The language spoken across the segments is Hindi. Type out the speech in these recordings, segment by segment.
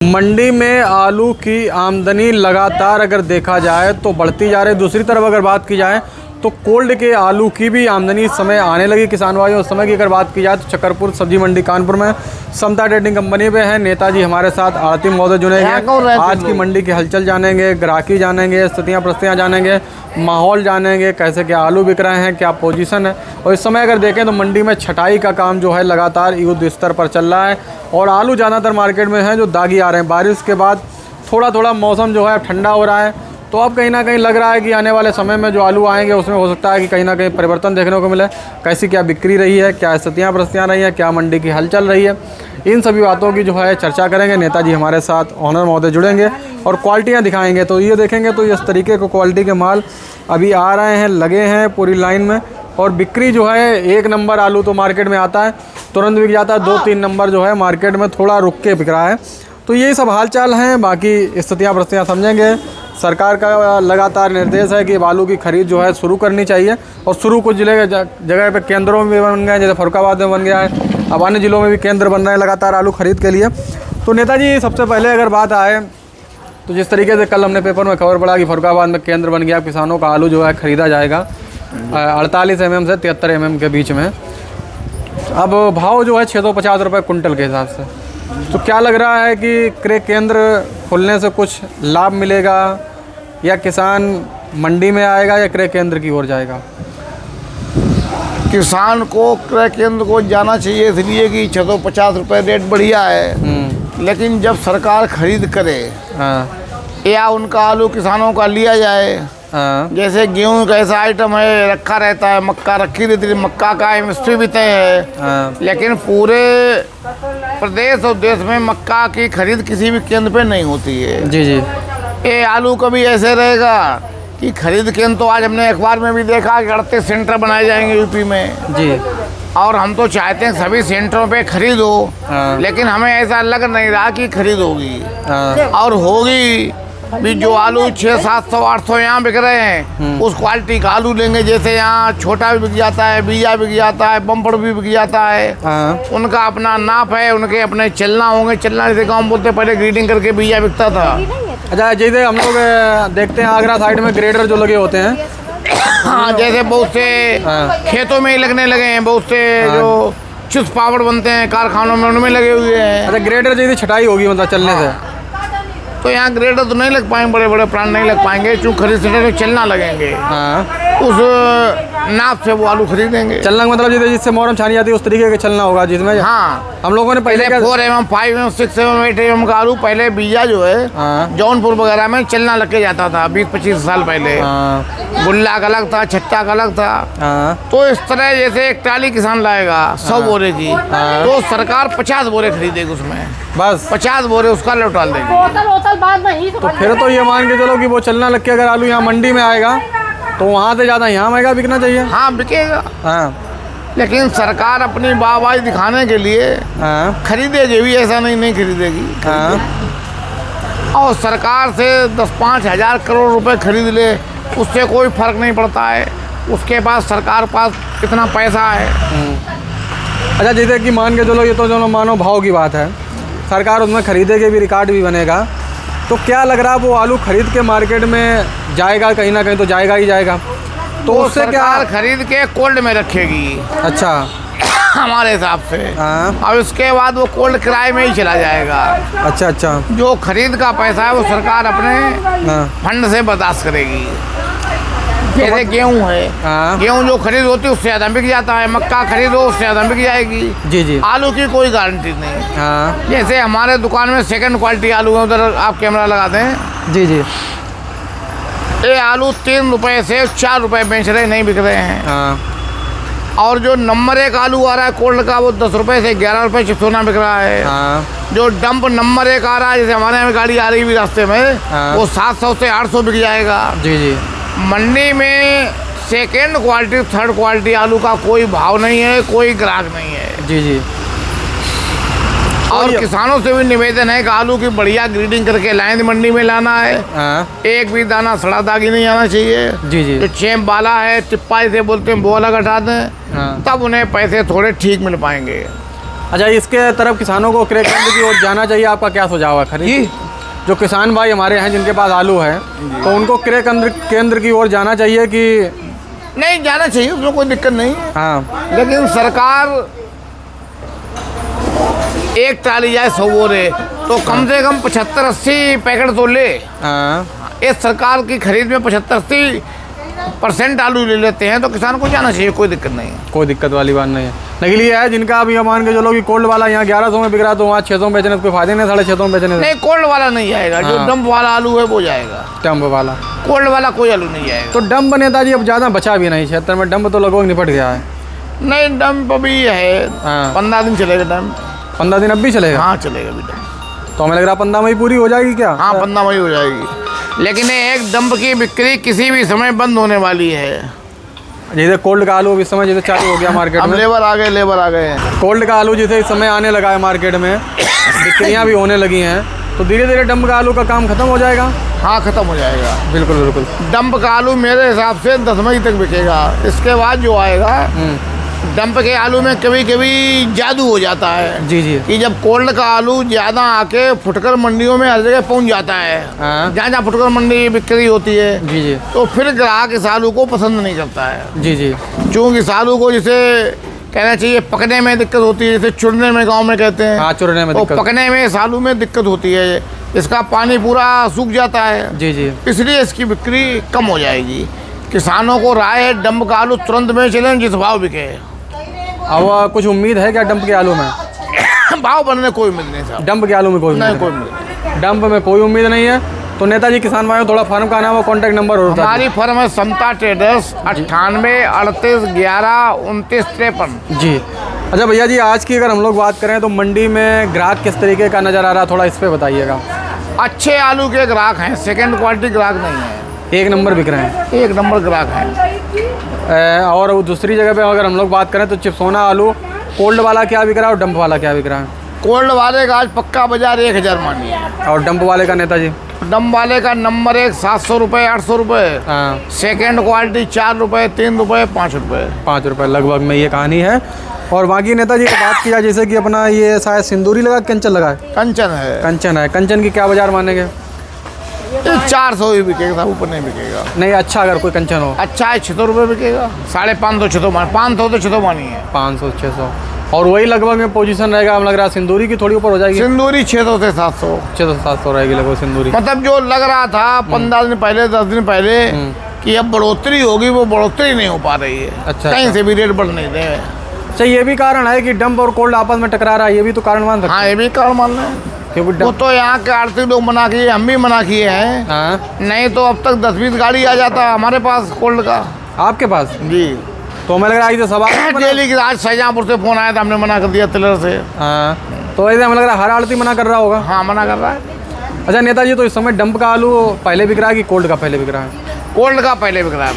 मंडी में आलू की आमदनी लगातार अगर देखा जाए तो बढ़ती जा रही है। दूसरी तरफ अगर बात की जाए तो कोल्ड के आलू की भी आमदनी इस समय आने लगी किसान भाइयों। उस समय की अगर बात की जाए तो छकरपुर सब्जी मंडी कानपुर में समता ट्रेडिंग कंपनी पे है नेताजी हमारे साथ आरती महोदय जुड़ेंगे। आज की मंडी की हलचल जानेंगे, ग्राहकी जानेंगे, स्थितियाँ परिस्थितियाँ जानेंगे, माहौल जानेंगे, कैसे क्या आलू बिक रहे हैं, क्या पोजीशन है। और इस समय अगर देखें तो मंडी में छटाई का काम जो है लगातार युद्ध स्तर पर चल रहा है और आलू ज़्यादातर मार्केट में है जो दागी आ रहे हैं। बारिश के बाद थोड़ा थोड़ा मौसम जो है ठंडा हो रहा है, तो अब कहीं ना कहीं लग रहा है कि आने वाले समय में जो आलू आएंगे उसमें हो सकता है कि कहीं ना कहीं परिवर्तन देखने को मिले। कैसी क्या बिक्री रही है, क्या स्थितियाँ परिस्थितियाँ रही हैं, क्या मंडी की हलचल रही है, इन सभी बातों की जो है चर्चा करेंगे। नेताजी हमारे साथ ऑनर महोदय जुड़ेंगे और क्वालिटियाँ दिखाएंगे। तो ये देखेंगे तो इस तरीके को क्वालिटी के माल अभी आ रहे हैं, लगे हैं पूरी लाइन में। और बिक्री जो है 1 नंबर आलू तो मार्केट में आता है तुरंत बिक जाता है, 2-3 नंबर जो है मार्केट में थोड़ा रुक के बिक रहा है। तो यही सब हालचाल हैं, बाकी स्थितियाँ परिस्थितियाँ समझेंगे। सरकार का लगातार निर्देश है कि आलू की खरीद जो है शुरू करनी चाहिए और शुरू कुछ जिले जगह पे केंद्रों में भी बन गए हैं, जैसे फरुखाबाद में बन गया है, अब अन्य जिलों में भी केंद्र बन रहे हैं लगातार आलू खरीद के लिए। तो नेताजी सबसे पहले अगर बात आए तो जिस तरीके से कल हमने पेपर में खबर पड़ा कि फरुखाबाद में केंद्र बन गया, किसानों का आलू जो है ख़रीदा जाएगा 48 mm से 73 mm के बीच में। अब भाव जो है 650 रुपये कुंटल के हिसाब से। तो क्या लग रहा है कि क्रय केंद्र खुलने से कुछ लाभ मिलेगा या किसान मंडी में आएगा या क्रय केंद्र की ओर जाएगा? किसान को क्रय केंद्र को जाना चाहिए, इसलिए कि 650 रुपये रेट बढ़िया है। लेकिन जब सरकार खरीद करे या उनका आलू किसानों का लिया जाए, जैसे गेहूं का ऐसा आइटम है रखा रहता है, मक्का रखी रहती है, मक्का का एमएसपी भी तय है, लेकिन पूरे प्रदेश और देश में मक्का की खरीद किसी भी केंद्र पे नहीं होती है। जी जी। ये आलू का भी ऐसे रहेगा कि खरीद केंद्र तो आज हमने अखबार में भी देखा कि 38 सेंटर बनाए जाएंगे यूपी में जी। और हम तो चाहते हैं सभी सेंटरों पे खरीदो, लेकिन हमें ऐसा लग नहीं रहा कि खरीद होगी। और होगी भी जो आलू 600-700-800 यहाँ बिक रहे हैं उस क्वालिटी का आलू लेंगे। जैसे यहाँ छोटा भी बिक जाता है, बीजा बिक जाता है, बम्पड़ भी बिक जाता है, उनका अपना नाप है, उनके अपने चलना होंगे। चलना जैसे गाँव बोलते पहले ग्रीडिंग करके बीजा बिकता था। अच्छा, जैसे हम लोग देखते हैं आगरा साइड में ग्रेडर जो लगे होते हैं, हाँ, जैसे बहुत से खेतों में ही लगने लगे हैं, बहुत से जो चिप्स पापड़ बनते हैं कारखानों में उनमें लगे हुए हैं। अच्छा, ग्रेडर जैसे छटाई होगी मतलब चलने से, तो यहाँ ग्रेडर तो नहीं लग पाएंगे, बड़े बड़े प्लांट नहीं लग पाएंगे, चूँकि खरीद सेंटर में चलना लगेंगे। उस नाप से वो आलू खरीदेंगे। चलना का मतलब जिससे मोरम छानी जाती है उस तरीके का चलना होगा जिसमें हम लोगों ने पहले 4 mm, 5 mm, 6 mm, 8 mm का आलू पहले बीजा जो है जौनपुर वगैरह में चलना लग के जाता था 20-25 साल पहले। गुल्ला का अलग था, छट्टा का अलग था। तो इस तरह जैसे एक ट्राली किसान लाएगा 100 बोरे की, तो सरकार 50 बोरे खरीदेगी, उसमें बस 50 बोरे उसका लौटाल देगी। तो फिर तो ये मान के चलो कि वो चलना लग के अगर आलू यहाँ मंडी में आएगा तो वहाँ से ज़्यादा यहाँ महंगा बिकना चाहिए। हाँ, बिकेगा। लेकिन सरकार अपनी वाहवाही दिखाने के लिए खरीदेगी भी, ऐसा नहीं खरीदेगी। और सरकार से 10-5 हज़ार करोड़ रुपए खरीद ले, उससे कोई फर्क नहीं पड़ता है। उसके पास सरकार पास कितना पैसा है। अच्छा, जैसे कि मान के चलो ये तो जो मानो भाव की बात है, सरकार उसमें खरीदेगी भी, रिकॉर्ड भी बनेगा, तो क्या लग रहा है वो आलू खरीद के मार्केट में जाएगा कहीं ना कहीं तो जाएगा ही जाएगा। तो उससे क्या खरीद के कोल्ड में रखेगी। अच्छा, हमारे हिसाब से। और उसके बाद वो कोल्ड किराए में ही चला जाएगा। अच्छा। जो खरीद का पैसा है वो सरकार अपने फंड से बर्दाश्त करेगी। जैसे गेहूँ है, गेहूँ जो खरीद होती है उससे ज़्यादा बिक जाता है, मक्का खरीदो उससे ज़्यादा बिक जाएगी। जी। आलू की कोई गारंटी नहीं। जैसे हमारे दुकान में सेकंड क्वालिटी आलू है, उधर आप कैमरा लगाते हैं। जी। ये आलू 3 रुपए से 4 रुपए बेच रहे, नहीं बिक रहे हैं। और जो नंबर 1 आलू आ रहा है कोल्ड का, वो 10 रुपए से 11 रुपए चिप्सोना बिक रहा है। जो डंप नंबर 1 आ रहा है, जैसे हमारे यहाँ गाड़ी आ रही है रास्ते में, वो 700 से 800 बिक जाएगा। जी। मंडी में सेकेंड क्वालिटी, थर्ड क्वालिटी आलू का कोई भाव नहीं है, कोई ग्राहक नहीं है। जी। और किसानों से भी निवेदन है कि आलू की बढ़िया ग्रीडिंग करके लाइन मंडी में लाना है। एक भी दाना सड़ा दागी नहीं आना चाहिए। जी। जो चेम वाला है, टिप्पा से बोलते हैं, वो अलग हटा दें, तब उन्हें पैसे थोड़े ठीक मिल पाएंगे। अच्छा, इसके तरफ किसानों को क्रय केंद्र की ओर जाना चाहिए, आपका क्या सुझाव है? खरीद जो किसान भाई हमारे हैं जिनके पास आलू है, तो उनको क्रय केंद्र की ओर जाना चाहिए कि नहीं जाना चाहिए? उसमें कोई दिक्कत नहीं है। हाँ, लेकिन सरकार एक ट्राली जाए 100 बोरे तो कम से कम 75-80 पैकेट तो ले। हाँ, इस सरकार की खरीद में 75-80% आलू ले लेते हैं, तो किसान को जाना चाहिए, कोई दिक्कत नहीं है। कोई दिक्कत वाली बात नहीं है। लेकिन ये है जिनका अभी मान के चलो कि कोल्ड वाला यहाँ 1100 में बिक रहा, तो वहाँ 600 में बेचने से कोई फायदे नहीं, 650 में बेचने से। नहीं, कोल्ड वाला नहीं आएगा। जो डंप वाला आलू है वो जाएगा, डंप वाला। कोल्ड वाला कोई आलू नहीं जाएगा। तो डंप नेताजी अब ज़्यादा बचा भी नहीं, 76 में डंप तो लगभग निपट गया है। नहीं, डंप भी है। हाँ। 15 दिन चलेगा डंप। 15 दिन अब भी चलेगा? हाँ, चलेगा भी डंप। तो हमें लग रहा 15 मई पूरी हो जाएगी क्या? हाँ, 15 मई हो जाएगी। लेकिन एक डंप की बिक्री किसी भी समय बंद होने वाली है। जैसे कोल्ड का आलू इस समय जैसे चालू हो गया मार्केट में, लेबर आ गए हैं। कोल्ड का आलू जैसे इस समय आने लगा है मार्केट में, बिक्रियाँ भी होने लगी हैं, तो धीरे धीरे डंप का आलू का काम खत्म हो जाएगा। हाँ, खत्म हो जाएगा। बिल्कुल बिल्कुल। डंप का आलू मेरे हिसाब से 10 मई तक बिकेगा। इसके बाद जो आएगा, डंप के आलू में कभी कभी जादू हो जाता है। जी जी। कि जब कोल्ड का आलू ज़्यादा आके फुटकर मंडियों में हर जगह पहुंच जाता है, हाँ। जहाँ जहाँ फुटकर मंडी बिक्री होती है, जी जी, तो फिर ग्राहक इस आलू को पसंद नहीं करता है। जी जी। क्योंकि इस आलू को जैसे कहना चाहिए पकने में दिक्कत होती है, जैसे चुरने में गाँव में कहते हैं। हाँ, चुरने में तो दिक्कत। पकने में इस आलू में दिक्कत होती है, इसका पानी पूरा सूख जाता है। जी जी। इसलिए इसकी बिक्री कम हो जाएगी। किसानों को राय है डंप का आलू तुरंत में चलें, जिस भाव बिके। अब कुछ उम्मीद है क्या डंप के आलू में? भाव बनने कोई उम्मीद नहीं साहब। डंप के आलू में कोई उम्मीद नहीं, कोई नहीं? उम्मीद नहीं। डंप में कोई उम्मीद नहीं है। तो नेताजी किसान भाइयों, थोड़ा फर्म का नाम और कॉन्टैक्ट नंबर होता है? हमारी फर्म है समता ट्रेडर्स, 98 38 11 29 53। जी। अच्छा भैया जी, आज की अगर हम लोग बात करें तो मंडी में ग्राहक किस तरीके का नज़र आ रहा है, थोड़ा इस पे बताइएगा। अच्छे आलू के ग्राहक हैं, सेकंड क्वालिटी ग्राहक नहीं है। एक नंबर बिक रहे हैं? एक नंबर ग्राहक हैं। और वो दूसरी जगह पे अगर हम लोग बात करें तो चिप्सोना आलू कोल्ड वाला क्या बिक रहा है और डंप वाला क्या बिक रहा है? कोल्ड वाले का आज पक्का बाजार 1000 मानिए। और डंप वाले का नेताजी? डंप वाले का नंबर 1 700 रुपये 800 रुपये। हाँ। सेकेंड क्वालिटी 4 रुपये 3 रुपये 5 रुपये। 5 रुपये लगभग में ये कहानी है। और बाकी नेताजी की बात की जाए, जैसे कि अपना ये शायद सिंदूरी लगा, कंचन लगा है? कंचन है। कंचन है। कंचन की क्या बाजार मानेंगे? ये 400 ही बिकेगा, ऊपर नहीं बिकेगा। नहीं, अच्छा अगर कोई कंचन हो? अच्छा है 600 रुपये बिकेगा। 550 600 मान, 500 तो 600 मानी है। 500 600। और वही लगभग में पोजीशन रहेगा, हमें लग रहा है सिंदूरी की थोड़ी ऊपर हो जाएगी। सिंदूरी 600 से 700। 600 700 रहेगी लगभग सिंदूरी। मतलब जो लग रहा था 15 दिन पहले 10 दिन पहले कि अब बढ़ोतरी होगी, वो बढ़ोतरी नहीं हो पा रही है। अच्छा, कहीं अच्छा। से भी रेट बढ़ नहीं रहे हैं। अच्छा, ये भी कारण है कि डंप और कोल्ड आपस में टकरा रहा है, ये भी तो कारण मान सकते हाँ, ये भी कारण मान रहे हैं। हैं? क्योंकि वो तो यहाँ के आर्थिक लोग मना किए, हम भी मना किए हैं। हाँ। नहीं तो अब तक 10-20 गाड़ी आ जाता हमारे पास कोल्ड का। आपके पास? जी। तो हमें लग रहा है ये सवाल डेली की आज शाहजहाँपुर से फोन आया था, हमने मना कर दिया तिलर से। हाँ। तो ऐसे हमें लग रहा है हर आड़ती मना कर रहा होगा। हाँ, मना कर रहा है। अच्छा नेताजी, तो इस समय डंप का आलू पहले बिक रहा है कि कोल्ड का पहले बिक रहा है? कोल्ड का पहले बिक रहा है।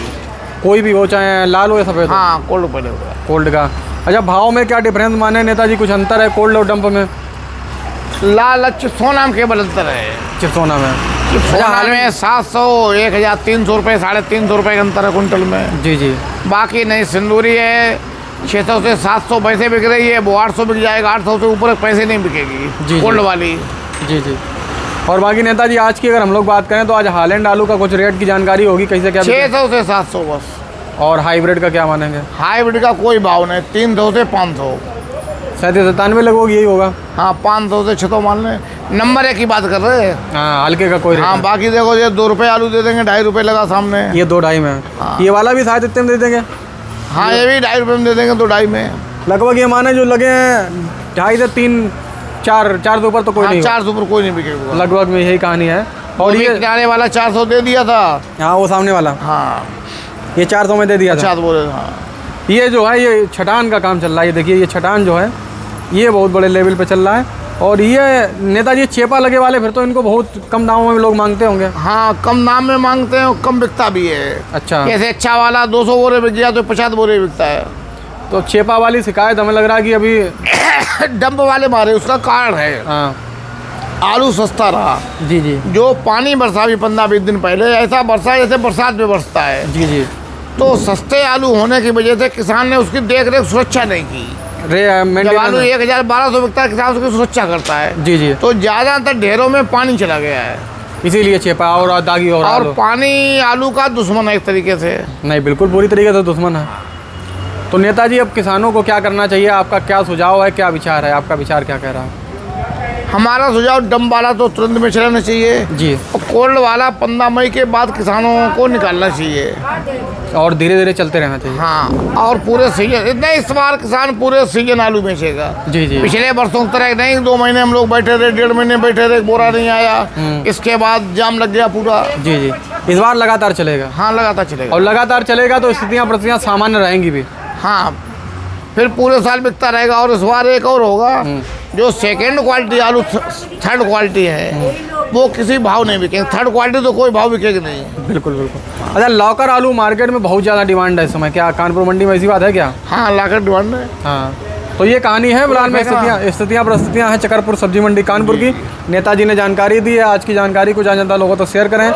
कोई भी हो, चाहे लाल हो या सफ़ेद हो? हाँ, कोल्ड पहले बिक रहा है। कोल्ड का। अच्छा, भाव में क्या डिफरेंस माने नेताजी, कुछ अंतर है कोल्ड और डंप में? लाल चिप्सोना में केवल अंतर है। चिप्सोना में? चिप्सोना में 700 1300 रुपये 350 रुपये का अंतर है कुंटल में। जी जी। बाकी नहीं, सिंदूरी है 600 से 700 पैसे बिक रही है, वो 800 बिक जाएगा। 800 से ऊपर पैसे नहीं बिकेगी जी, कोल्ड जी। वाली। जी जी। और बाकी नेताजी आज की अगर हम लोग बात करें तो आज हालैंड आलू का कुछ रेट की जानकारी होगी, कैसे क्या बिक रहा है? 600 से 700 बस। और हाइब्रिड का क्या मानेंगे? हाइब्रिड का कोई भाव नहीं, 300 से 500। 97 लगभग यही होगा। हाँ, 500 से 600 मान लें। नंबर 1 की बात कर रहे हैं। हाँ, हल्के का कोई रेट हाँ, नहीं। बाकी देखो ये 2 रुपये आलू दे देंगे, 2.5 रुपये लगा सामने। ये 2-2.5 में। हाँ। ये वाला भी शायद इतने में दे देंगे? हाँ, ये भी 2.5 रुपये में दे देंगे, 2.5 में। लगभग ये माने जो लगे हैं 2.5 से 3 4 से ऊपर तो कोई हाँ, नहीं 400 ऊपर कोई नहीं बिकेगा। लगभग में यही कहानी है। और ये किनारे वाला 400 दे दिया था। हाँ, वो सामने वाला हाँ, ये 400 में दे दिया था। 50 बोले। हाँ, ये जो है ये छटान का काम चल रहा है। ये देखिए, ये छटान जो है ये बहुत बड़े लेवल पे चल रहा है। और ये नेताजी चेपा लगे वाले फिर तो इनको बहुत कम दामों में लोग मांगते होंगे। हाँ, कम दाम में मांगते हैं और कम बिकता भी है। अच्छा। जैसे अच्छा वाला 200 बोरे बिक गया तो 50 बोरे बिकता है। तो चेपा वाली शिकायत हमें लग रहा है कि अभी डंप वाले मारे, उसका कारण है हाँ। आलू सस्ता रहा। जी जी। जो पानी बरसा भी 15-20 दिन पहले, ऐसा बरसा जैसे बरसात में बरसता है। जी जी। तो सस्ते आलू होने की वजह से किसान ने उसकी देख रेख सुरक्षा नहीं की, जब आलू 1000-1200 बिकता है, किसान उसकी सुरक्षा करता है। जी जी। तो ज़्यादातर ढेरों में पानी चला गया है, इसीलिए छिपा और दागी और आलू। पानी आलू का दुश्मन है एक तरीके से। नहीं, बिल्कुल पूरी तरीके से दुश्मन है। तो नेताजी, अब किसानों को क्या करना चाहिए? आपका क्या सुझाव है, क्या विचार है? आपका विचार क्या कह रहा है? हमारा सुझाव डंप वाला तो तुरंत में चलाना चाहिए जी, और कोल्ड वाला 15 मई के बाद किसानों को निकालना चाहिए और धीरे धीरे चलते रहना चाहिए। हाँ, और पूरे सीजन, इतना इस बार किसान पूरे सीजन आलू बेचेगा। जी जी। पिछले वर्षों की तरह नहीं 2 महीने हम लोग बैठे रहे, 1.5 महीने बैठे रहे, बोरा नहीं आया, इसके बाद जाम लग गया पूरा। जी जी। इस बार लगातार चलेगा? हाँ, लगातार चलेगा। और लगातार चलेगा तो स्थितियाँ परिस्थितियाँ सामान्य रहेंगी भी? हाँ, फिर पूरे साल बिकता रहेगा। और इस बार एक और होगा, जो सेकेंड क्वालिटी आलू, थर्ड क्वालिटी है, वो किसी भाव नहीं बिकेंगे। थर्ड क्वालिटी तो कोई भाव बिकेगी नहीं। बिल्कुल बिल्कुल। अच्छा, लौकर आलू मार्केट में बहुत ज़्यादा डिमांड है इस समय, क्या कानपुर मंडी में ऐसी बात है क्या? हाँ, लाकर डिमांड है। हाँ, तो ये कहानी है फिलहाल में, स्थितियाँ परिस्थितियाँ हैं चकरपुर सब्जी मंडी कानपुर की। नेताजी ने जानकारी दी है। आज की जानकारी को जान जनता लोगों तक शेयर करें।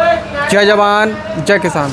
जय जवान जय किसान।